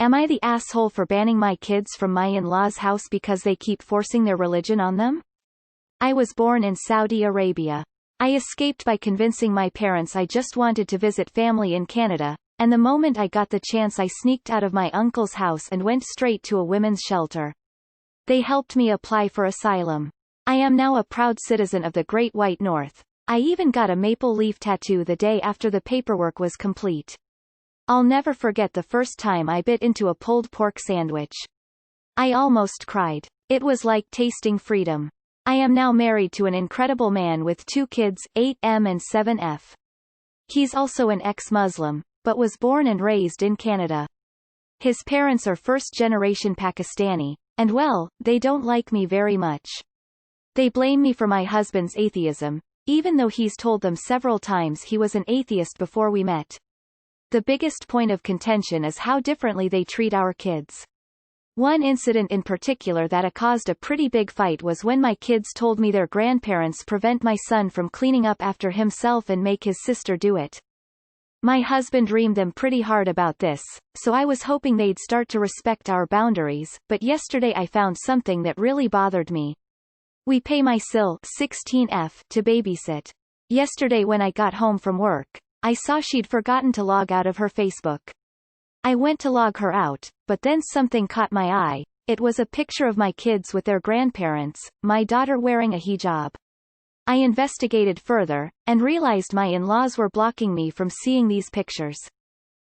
Am I the asshole for banning my kids from my in-laws' house because they keep forcing their religion on them? I was born in Saudi Arabia. I escaped by convincing my parents I just wanted to visit family in Canada, and the moment I got the chance I sneaked out of my uncle's house and went straight to a women's shelter. They helped me apply for asylum. I am now a proud citizen of the Great White North. I even got a maple leaf tattoo the day after the paperwork was complete. I'll never forget the first time I bit into a pulled pork sandwich. I almost cried. It was like tasting freedom. I am now married to an incredible man with 2 kids, 8M and 7F. He's also an ex-Muslim, but was born and raised in Canada. His parents are first-generation Pakistani, and well, they don't like me very much. They blame me for my husband's atheism, even though he's told them several times he was an atheist before we met. The biggest point of contention is how differently they treat our kids. One incident in particular that caused a pretty big fight was when my kids told me their grandparents prevent my son from cleaning up after himself and make his sister do it. My husband reamed them pretty hard about this, so I was hoping they'd start to respect our boundaries, but yesterday I found something that really bothered me. We pay my Sil 16F to babysit. Yesterday when I got home from work, I saw she'd forgotten to log out of her Facebook. I went to log her out, but then something caught my eye. It was a picture of my kids with their grandparents, my daughter wearing a hijab. I investigated further, and realized my in-laws were blocking me from seeing these pictures.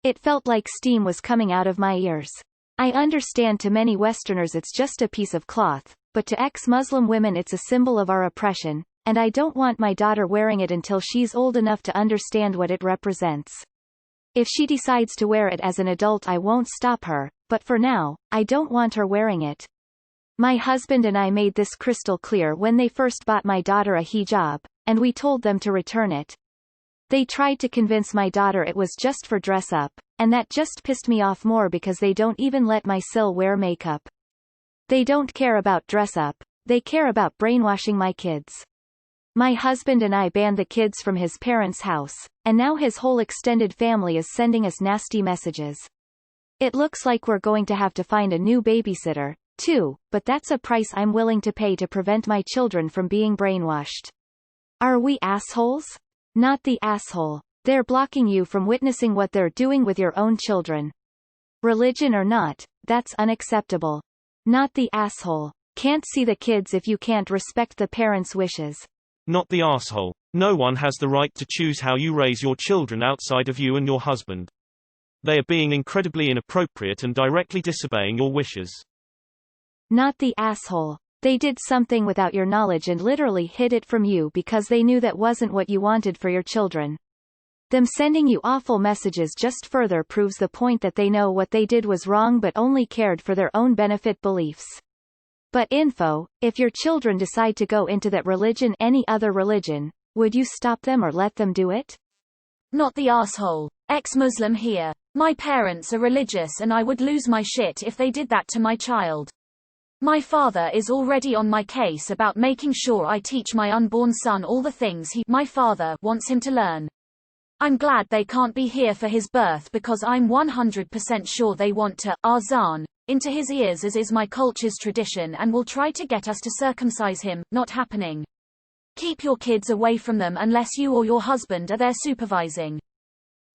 It felt like steam was coming out of my ears. I understand to many Westerners it's just a piece of cloth, but to ex-Muslim women it's a symbol of our oppression, and I don't want my daughter wearing it until she's old enough to understand what it represents. If she decides to wear it as an adult I won't stop her, but for now, I don't want her wearing it. My husband and I made this crystal clear when they first bought my daughter a hijab, and we told them to return it. They tried to convince my daughter it was just for dress up, and that just pissed me off more because they don't even let my Sil wear makeup. They don't care about dress up, they care about brainwashing my kids. My husband and I banned the kids from his parents' house, and now his whole extended family is sending us nasty messages. It looks like we're going to have to find a new babysitter, too, but that's a price I'm willing to pay to prevent my children from being brainwashed. Are we assholes? Not the asshole. They're blocking you from witnessing what they're doing with your own children. Religion or not, that's unacceptable. Not the asshole. Can't see the kids if you can't respect the parents' wishes. Not the asshole. No one has the right to choose how you raise your children outside of you and your husband. They are being incredibly inappropriate and directly disobeying your wishes. Not the asshole. They did something without your knowledge and literally hid it from you because they knew that wasn't what you wanted for your children. Them sending you awful messages just further proves the point that they know what they did was wrong but only cared for their own benefit beliefs. But if your children decide to go into that religion, any other religion, would you stop them or let them do it? Not the asshole. Ex-Muslim here. My parents are religious and I would lose my shit if they did that to my child. My father is already on my case about making sure I teach my unborn son all the things my father wants him to learn. I'm glad they can't be here for his birth because I'm 100% sure they want to azan into his ears as is my culture's tradition and will try to get us to circumcise him. Not happening. Keep your kids away from them unless you or your husband are there supervising.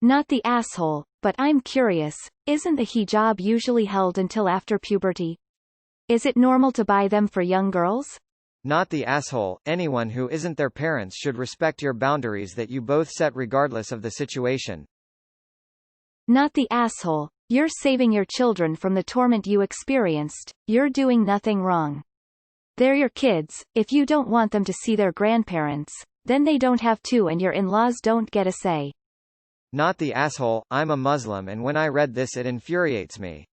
Not the asshole, but I'm curious, isn't the hijab usually held until after puberty? Is it normal to buy them for young girls? Not the asshole. Anyone who isn't their parents should respect your boundaries that you both set regardless of the situation. Not the asshole. You're saving your children from the torment you experienced. You're doing nothing wrong. They're your kids. If you don't want them to see their grandparents, then they don't have to and your in-laws don't get a say. Not the asshole. I'm a Muslim and when I read this it infuriates me.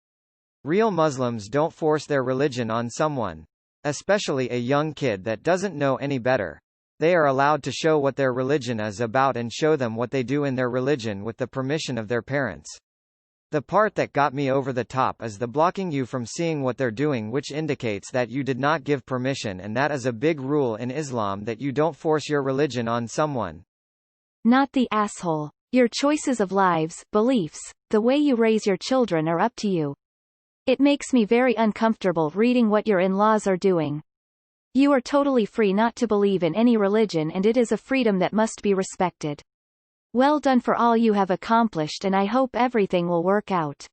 Real Muslims don't force their religion on someone. Especially a young kid that doesn't know any better. They are allowed to show what their religion is about and show them what they do in their religion with the permission of their parents. The part that got me over the top is the blocking you from seeing what they're doing, which indicates that you did not give permission, and that is a big rule in Islam that you don't force your religion on someone. Not the asshole. Your choices of lives, beliefs, the way you raise your children are up to you. It makes me very uncomfortable reading what your in-laws are doing. You are totally free not to believe in any religion, and it is a freedom that must be respected. Well done for all you have accomplished, and I hope everything will work out.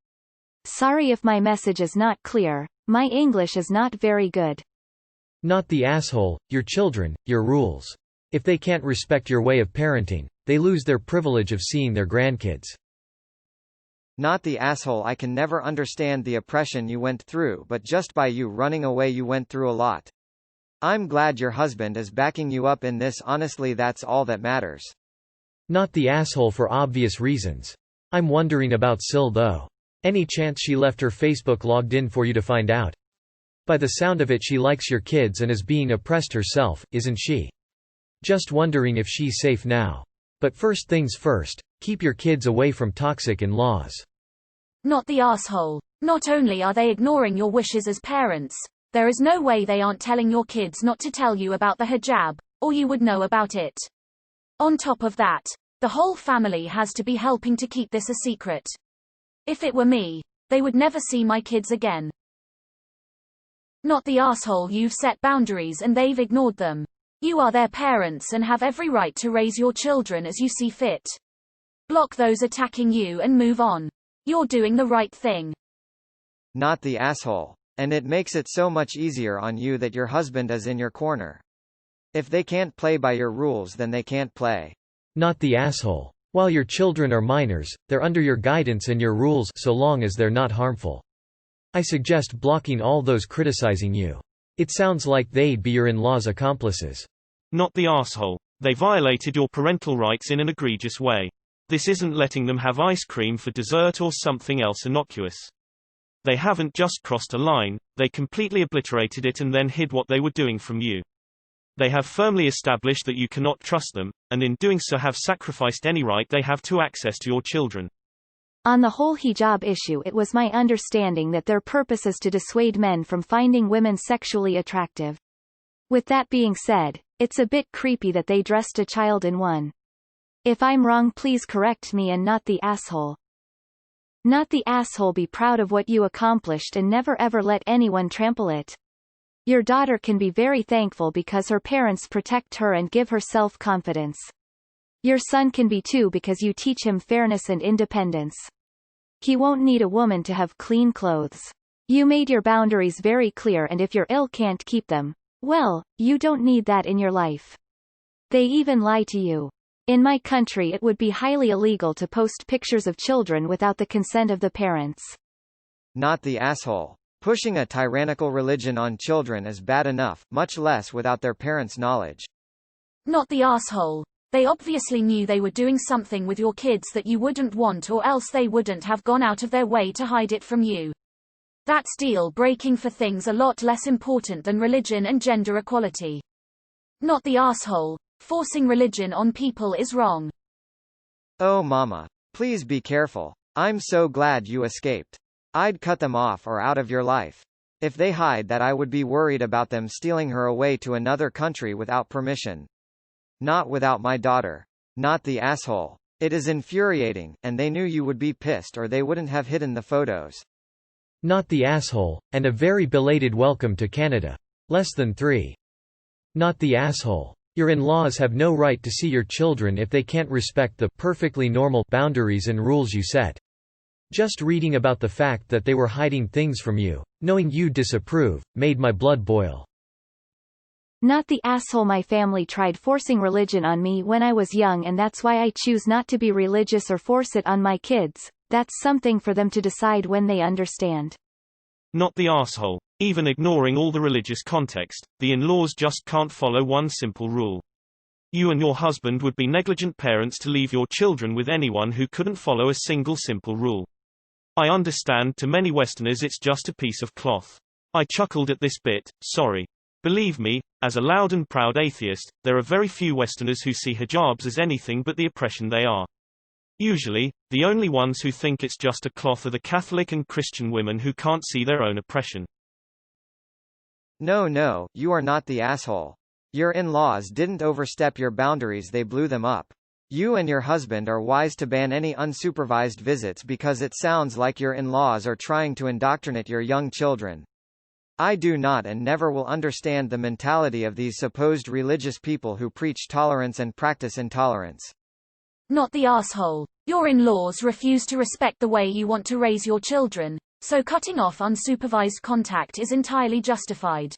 Sorry if my message is not clear, my English is not very good. Not the asshole, your children, your rules. If they can't respect your way of parenting, they lose their privilege of seeing their grandkids. Not the asshole. I can never understand the oppression you went through, but just by you running away you went through a lot. I'm glad your husband is backing you up in this. Honestly, that's all that matters. Not the asshole for obvious reasons. I'm wondering about Sil though. Any chance she left her Facebook logged in for you to find out? By the sound of it, she likes your kids and is being oppressed herself, isn't she? Just wondering if she's safe now. But first things first, keep your kids away from toxic in-laws. Not the asshole. Not only are they ignoring your wishes as parents, there is no way they aren't telling your kids not to tell you about the hijab, or you would know about it. On top of that, the whole family has to be helping to keep this a secret. If it were me, they would never see my kids again. Not the asshole. You've set boundaries and they've ignored them. You are their parents and have every right to raise your children as you see fit. Block those attacking you and move on. You're doing the right thing. Not the asshole. And it makes it so much easier on you that your husband is in your corner. If they can't play by your rules, then they can't play. Not the asshole. While your children are minors, they're under your guidance and your rules so long as they're not harmful. I suggest blocking all those criticizing you. It sounds like they'd be your in-laws' accomplices. Not the asshole. They violated your parental rights in an egregious way. This isn't letting them have ice cream for dessert or something else innocuous. They haven't just crossed a line, they completely obliterated it and then hid what they were doing from you. They have firmly established that you cannot trust them, and in doing so have sacrificed any right they have to access to your children. On the whole hijab issue, it was my understanding that their purpose is to dissuade men from finding women sexually attractive. With that being said, it's a bit creepy that they dressed a child in one. If I'm wrong, please correct me. And not the asshole. Not the asshole. Be proud of what you accomplished and never ever let anyone trample it. Your daughter can be very thankful because her parents protect her and give her self-confidence. Your son can be too because you teach him fairness and independence. He won't need a woman to have clean clothes. You made your boundaries very clear, and if you're ill can't keep them, well, you don't need that in your life. They even lie to you. In my country it would be highly illegal to post pictures of children without the consent of the parents. Not the asshole. Pushing a tyrannical religion on children is bad enough, much less without their parents' knowledge. Not the asshole. They obviously knew they were doing something with your kids that you wouldn't want, or else they wouldn't have gone out of their way to hide it from you. That's deal breaking for things a lot less important than religion and gender equality. Not the asshole. Forcing religion on people is wrong. Oh mama. Please be careful. I'm so glad you escaped. I'd cut them off or out of your life. If they hide that, I would be worried about them stealing her away to another country without permission. Not without my daughter. Not the asshole. It is infuriating, and they knew you would be pissed or they wouldn't have hidden the photos. Not the asshole, and a very belated welcome to Canada. Less than 3. Not the asshole. Your in-laws have no right to see your children if they can't respect the perfectly normal boundaries and rules you set. Just reading about the fact that they were hiding things from you, knowing you disapprove, made my blood boil. Not the asshole. My family tried forcing religion on me when I was young, and that's why I choose not to be religious or force it on my kids. That's something for them to decide when they understand. Not the asshole. Even ignoring all the religious context, the in-laws just can't follow one simple rule. You and your husband would be negligent parents to leave your children with anyone who couldn't follow a single simple rule. I understand to many Westerners it's just a piece of cloth. I chuckled at this bit, sorry. Believe me, as a loud and proud atheist, there are very few Westerners who see hijabs as anything but the oppression they are. Usually, the only ones who think it's just a cloth are the Catholic and Christian women who can't see their own oppression. No, you are not the asshole. Your in-laws didn't overstep your boundaries, they blew them up. You and your husband are wise to ban any unsupervised visits because it sounds like your in-laws are trying to indoctrinate your young children. I do not and never will understand the mentality of these supposed religious people who preach tolerance and practice intolerance. Not the asshole. Your in-laws refuse to respect the way you want to raise your children, so cutting off unsupervised contact is entirely justified.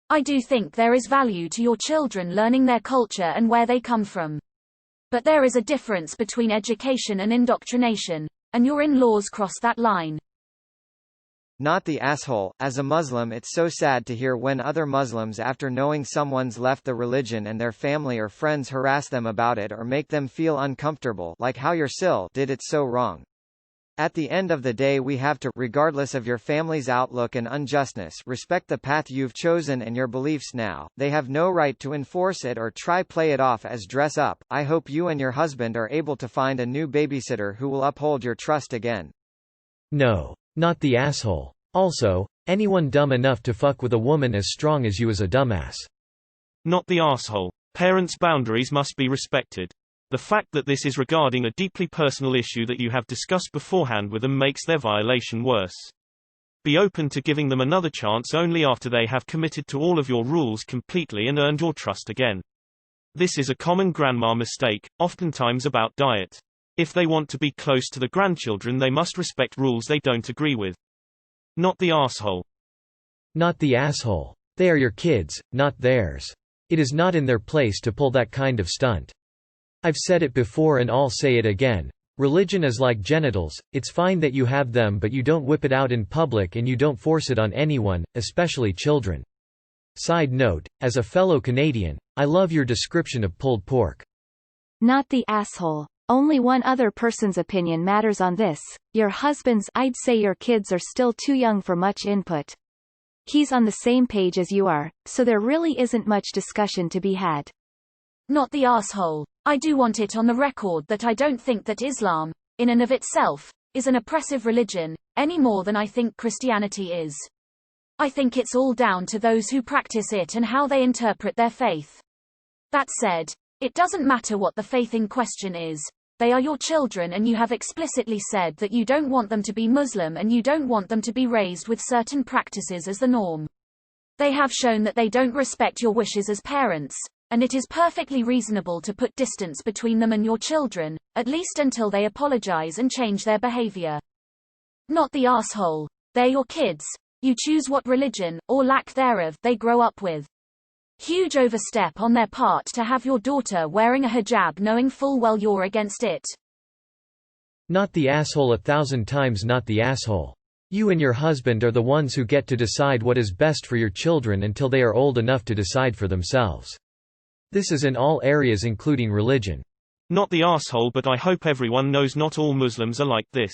I do think there is value to your children learning their culture and where they come from. But there is a difference between education and indoctrination, and your in-laws cross that line. Not the asshole. As a Muslim, it's so sad to hear when other Muslims, after knowing someone's left the religion and their family or friends, harass them about it or make them feel uncomfortable, like how your sil did. It's so wrong. At the end of the day, we have to, regardless of your family's outlook and unjustness, respect the path you've chosen and your beliefs now. They have no right to enforce it or try play it off as dress up. I hope you and your husband are able to find a new babysitter who will uphold your trust again. No. Not the asshole. Also, anyone dumb enough to fuck with a woman as strong as you is a dumbass. Not the asshole. Parents' boundaries must be respected. The fact that this is regarding a deeply personal issue that you have discussed beforehand with them makes their violation worse. Be open to giving them another chance only after they have committed to all of your rules completely and earned your trust again. This is a common grandma mistake, oftentimes about diet. If they want to be close to the grandchildren, they must respect rules they don't agree with. Not the asshole. Not the asshole. They are your kids, not theirs. It is not in their place to pull that kind of stunt. I've said it before and I'll say it again. Religion is like genitals, it's fine that you have them, but you don't whip it out in public and you don't force it on anyone, especially children. Side note, as a fellow Canadian, I love your description of pulled pork. Not the asshole. Only one other person's opinion matters on this, your husband's. I'd say your kids are still too young for much input. He's on the same page as you are, so there really isn't much discussion to be had. Not the asshole. I do want it on the record that I don't think that Islam, in and of itself, is an oppressive religion, any more than I think Christianity is. I think it's all down to those who practice it and how they interpret their faith. That said, it doesn't matter what the faith in question is. They are your children and you have explicitly said that you don't want them to be Muslim and you don't want them to be raised with certain practices as the norm. They have shown that they don't respect your wishes as parents, and it is perfectly reasonable to put distance between them and your children, at least until they apologize and change their behavior. Not the asshole. They're your kids. You choose what religion, or lack thereof, they grow up with. Huge overstep on their part to have your daughter wearing a hijab knowing full well you're against it. Not the asshole. 1,000 times not the asshole. You and your husband are the ones who get to decide what is best for your children until they are old enough to decide for themselves. This is in all areas including religion. Not the asshole, but I hope everyone knows not all Muslims are like this.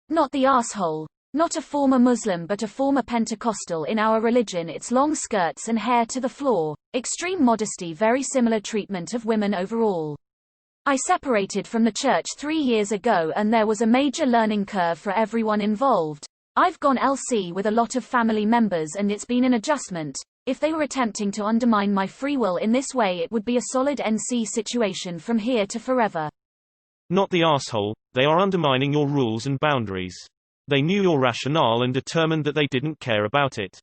Not the asshole. Not a former Muslim but a former Pentecostal. In our religion it's long skirts and hair to the floor, extreme modesty, very similar treatment of women overall. I separated from the church 3 years ago and there was a major learning curve for everyone involved. I've gone LC with a lot of family members and it's been an adjustment. If they were attempting to undermine my free will in this way, it would be a solid NC situation from here to forever. Not the asshole. They are undermining your rules and boundaries. They knew your rationale and determined that they didn't care about it.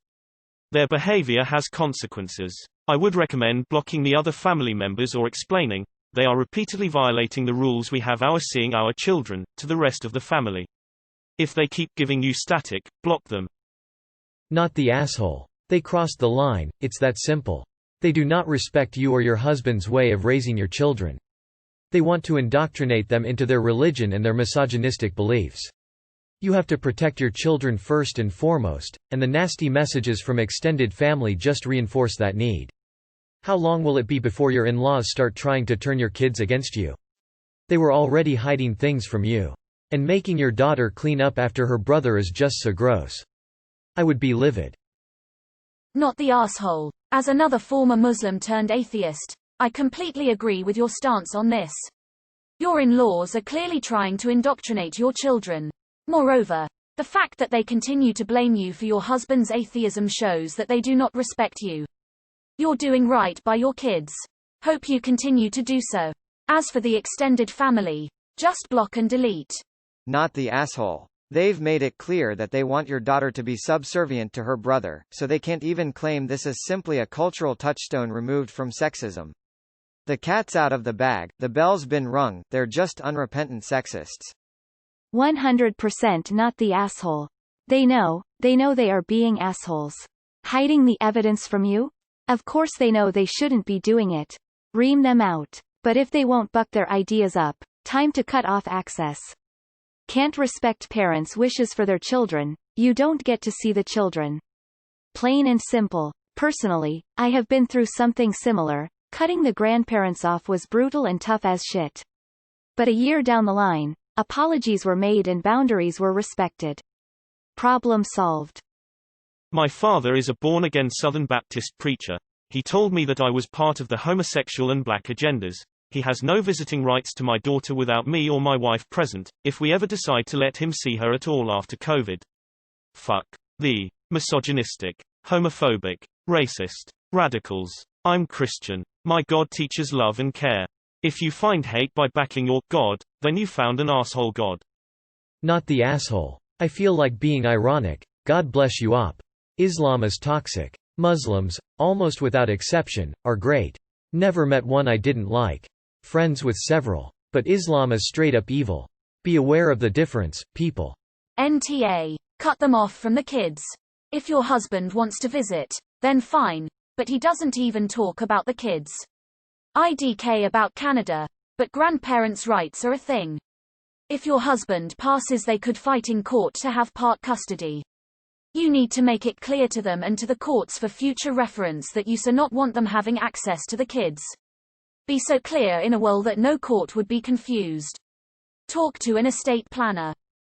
Their behavior has consequences. I would recommend blocking the other family members or explaining, they are repeatedly violating the rules we have seeing our children, to the rest of the family. If they keep giving you static, block them. Not the asshole. They crossed the line, it's that simple. They do not respect you or your husband's way of raising your children. They want to indoctrinate them into their religion and their misogynistic beliefs. You have to protect your children first and foremost, and the nasty messages from extended family just reinforce that need. How long will it be before your in-laws start trying to turn your kids against you? They were already hiding things from you. And making your daughter clean up after her brother is just so gross. I would be livid. Not the asshole. As another former Muslim turned atheist, I completely agree with your stance on this. Your in-laws are clearly trying to indoctrinate your children. Moreover, the fact that they continue to blame you for your husband's atheism shows that they do not respect you. You're doing right by your kids. Hope you continue to do so. As for the extended family, just block and delete. Not the asshole. They've made it clear that they want your daughter to be subservient to her brother, so they can't even claim this is simply a cultural touchstone removed from sexism. The cat's out of the bag, the bell's been rung, they're just unrepentant sexists. 100% not the asshole. They know they are being assholes. Hiding the evidence from you? Of course they know they shouldn't be doing it. Ream them out. But if they won't buck their ideas up, time to cut off access. Can't respect parents' wishes for their children, you don't get to see the children. Plain and simple. Personally, I have been through something similar. Cutting the grandparents off was brutal and tough as shit. But a year down the line, apologies were made and boundaries were respected. Problem solved. My father is a born-again Southern Baptist preacher. He told me that I was part of the homosexual and black agendas. He has no visiting rights to my daughter without me or my wife present, if we ever decide to let him see her at all after COVID. Fuck the misogynistic, homophobic, racist radicals. I'm Christian. My God teaches love and care. If you find hate by backing your God, then you found an asshole God. Not the asshole. I feel like being ironic. God bless you op. Islam is toxic. Muslims, almost without exception, are great. Never met one I didn't like. Friends with several. But Islam is straight up evil. Be aware of the difference, people. NTA. Cut them off from the kids. If your husband wants to visit, then fine. But he doesn't even talk about the kids. IDK about Canada. But grandparents' rights are a thing. If your husband passes, they could fight in court to have part custody. You need to make it clear to them and to the courts for future reference that you do not want them having access to the kids. Be so clear in a will that no court would be confused. Talk to an estate planner.